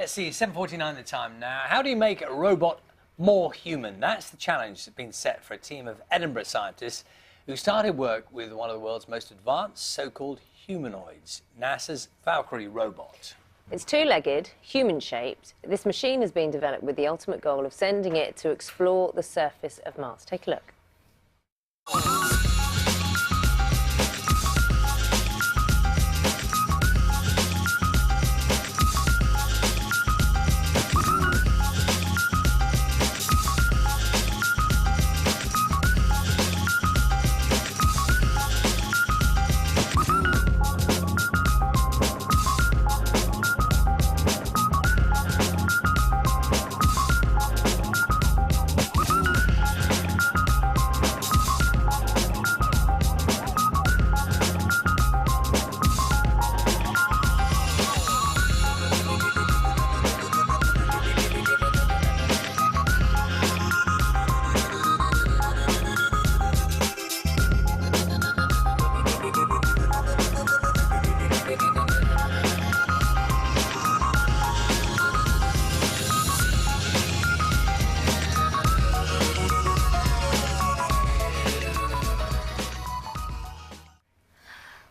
Let's see, 7:49 the time now. How do you make a robot more human? That's the challenge that's been set for a team of Edinburgh scientists who started work with one of the world's most advanced so-called humanoids, NASA's Valkyrie robot. It's two-legged, human-shaped. This machine has been developed with the ultimate goal of sending it to explore the surface of Mars. Take a look.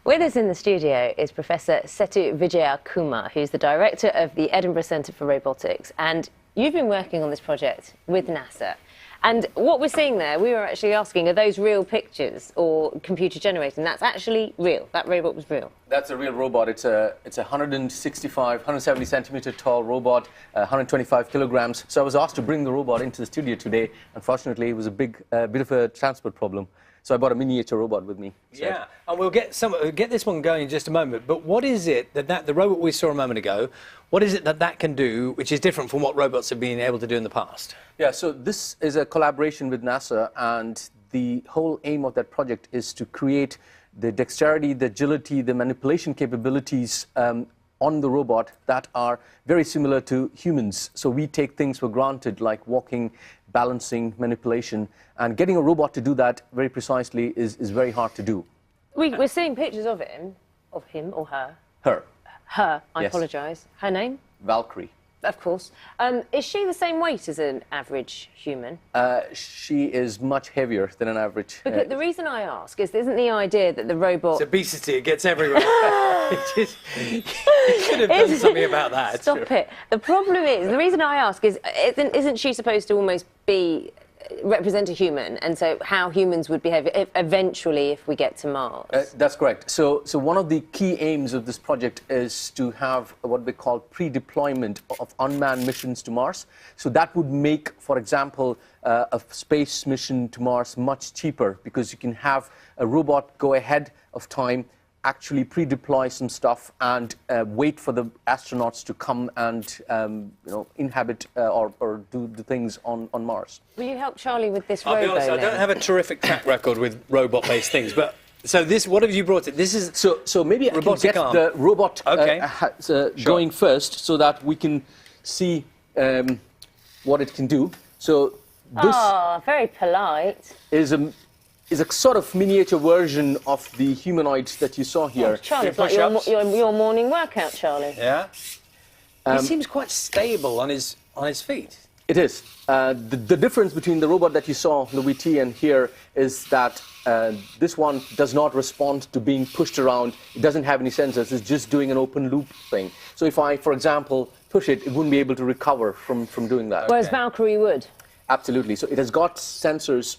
With us in the studio is Professor Sethu Vijaykumar, who's the director of the Edinburgh Centre for Robotics. And you've been working on this project with NASA. And what we're seeing there, we were actually asking, are those real pictures or computer generated? And that's actually real. That robot was real. That's a real robot. It's a 170 centimeter tall robot, 125 kilograms. So I was asked to bring the robot into the studio today. Unfortunately, it was a bit of a transport problem. So I brought a miniature robot with me. So. Yeah, and we'll get this one going in just a moment. But what is it that the robot we saw a moment ago, what is it that can do, which is different from what robots have been able to do in the past? Yeah, so this is a collaboration with NASA, and the whole aim of that project is to create the dexterity, the agility, the manipulation capabilities on the robot that are very similar to humans. So we take things for granted, like walking, balancing, manipulation, and getting a robot to do that very precisely is very hard to do. We're seeing pictures of him or her. Her. Her, I Yes. apologise. Her name? Valkyrie. Of course. Is she the same weight as an average human? She is much heavier than an average. Because the reason I ask is, isn't the idea that the robot... It's obesity, it gets everywhere. You should have done something about that. Stop it. The problem is, the reason I ask is, isn't she supposed to almost represent a human, and so how humans would behave eventually if we get to Mars? That's correct. So one of the key aims of this project is to have what we call pre-deployment of unmanned missions to Mars. So that would make, for example, a space mission to Mars much cheaper, because you can have a robot go ahead of time, actually pre-deploy some stuff and wait for the astronauts to come and inhabit or do the things on Mars. Will you help Charlie with this I'll robot? be honest, I don't have a terrific track record with robot-based things, but so what have you brought it? This is so maybe I can get the robot going first, so that we can see what it can do. So this very polite. is a sort of miniature version of the humanoids that you saw here. Oh, Charlie, it's like your morning workout, Charlie. Yeah. He seems quite stable on his feet. It is. The difference between the robot that you saw, the VT, and here is that this one does not respond to being pushed around. It doesn't have any sensors. It's just doing an open loop thing. So if I, for example, push it, it wouldn't be able to recover from doing that. Whereas Valkyrie would. Absolutely. So it has got sensors,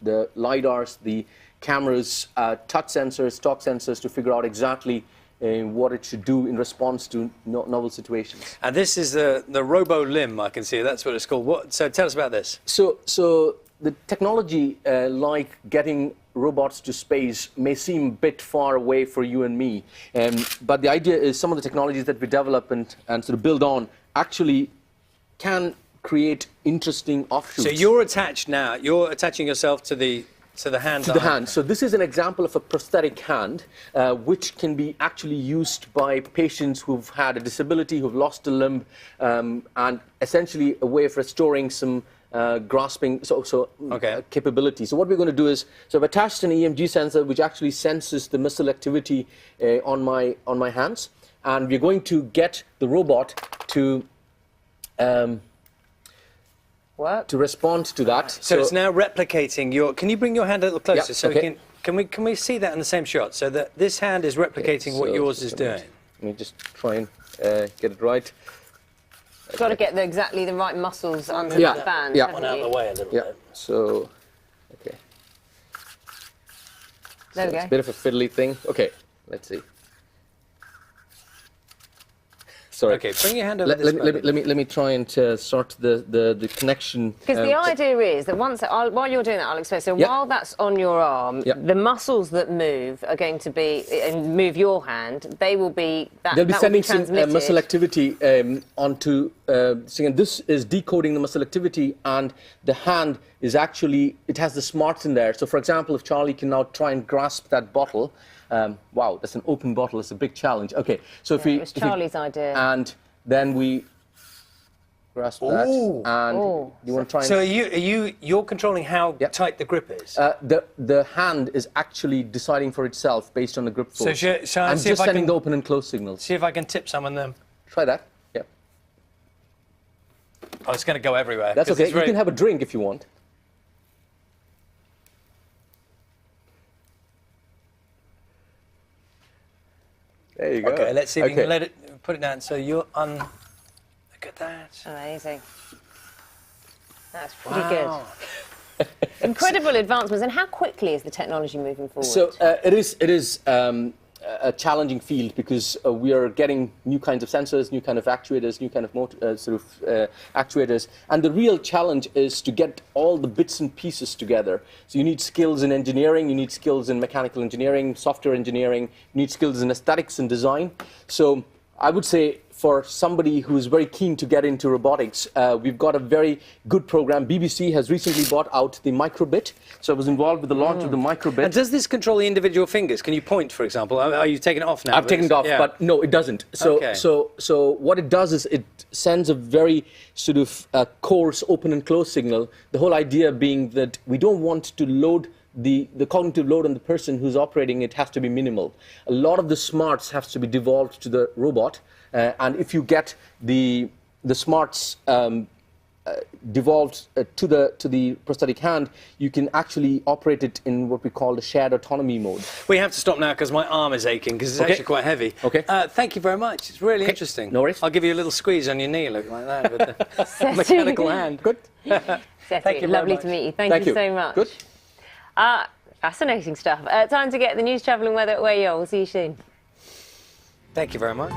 the LiDARs, the cameras, touch sensors, talk sensors to figure out exactly what it should do in response to novel situations. And this is the robo-limb, I can see. That's what it's called. So tell us about this. So the technology, like getting robots to space, may seem a bit far away for you and me. But the idea is some of the technologies that we develop and sort of build on actually can create interesting offshoots. So you're attached now. You're attaching yourself to the hand. To the hand. So this is an example of a prosthetic hand, which can be actually used by patients who've had a disability, who've lost a limb, and essentially a way of restoring some grasping capability. So what we're going to do is, so I've attached an EMG sensor which actually senses the muscle activity on my hands, and we're going to get the robot to Work. to respond to that. So it's now replicating your. Can you bring your hand a little closer Yeah, so okay. can we see that in the same shot? So that this hand is replicating what so yours is just a minute. doing. Let me just try and get it right. Got to get exactly the right muscles under Yeah, the band. yeah. haven't One out of you? the way a little Yeah. bit. So, okay. There we It's go. a bit of a fiddly thing. Okay, let's see. Sorry. Okay, bring your hand over Let, this let, me, let, me, let me try and sort the connection. Because the idea is that while you're doing that, I'll explain. So Yeah. while that's on your arm, Yeah. the muscles that move are going to be and move your hand. They will be that. They'll be that sending will some transmitted. muscle activity onto. So this is decoding the muscle activity, and the hand is actually, it has the smarts in there. So, for example, if Charlie can now try and grasp that bottle, wow, that's an open bottle. It's a big challenge. Okay, so if Yeah, we, it was Charlie's idea. and then we grasp that, Ooh. and Oh. you want to try and. So you're controlling how Yep. tight the grip is. The hand is actually deciding for itself based on the grip force. shall I I'm see if just I sending can- the open and close signals. See if I can tip some of them. Try that. Yeah, Oh, it's going to go everywhere. that's 'cause okay. it's You very- can have a drink if you want. There you go. Okay, let's see if we Okay. can let it put it down. So you're Look at that. Amazing. That's pretty Wow. good. Incredible advancements. And how quickly is the technology moving forward? So it is a challenging field because we are getting new kinds of sensors, new kind of actuators, new kind of actuators, and the real challenge is to get all the bits and pieces together. So you need skills in engineering, you need skills in mechanical engineering, software engineering, you need skills in aesthetics and design. So I would say for somebody who is very keen to get into robotics, we've got a very good program. BBC has recently bought out the microbit, so I was involved with the launch of the microbit. And does this control the individual fingers? Can you point, for example? Are you taking it off now? I've taken it off, Yeah. but no, it doesn't. So, Okay. so what it does is it sends a very sort of coarse open and close signal. The whole idea being that we don't want to load the cognitive load on the person who's operating it has to be minimal. A lot of the smarts has to be devolved to the robot, and if you get the smarts devolved to the prosthetic hand, you can actually operate it in what we call the shared autonomy mode. We have to stop now because my arm is aching because it's Okay. actually quite heavy. Okay. Thank you very much. It's really interesting. No worries. I'll give you a little squeeze on your knee, look like that, with the Sethu. mechanical hand. Good. Sethu, Thank you very lovely much. to meet you. Thank you so much. Good. Fascinating stuff. Time to get the news, travel and weather at where you are. We'll see you soon. Thank you very much.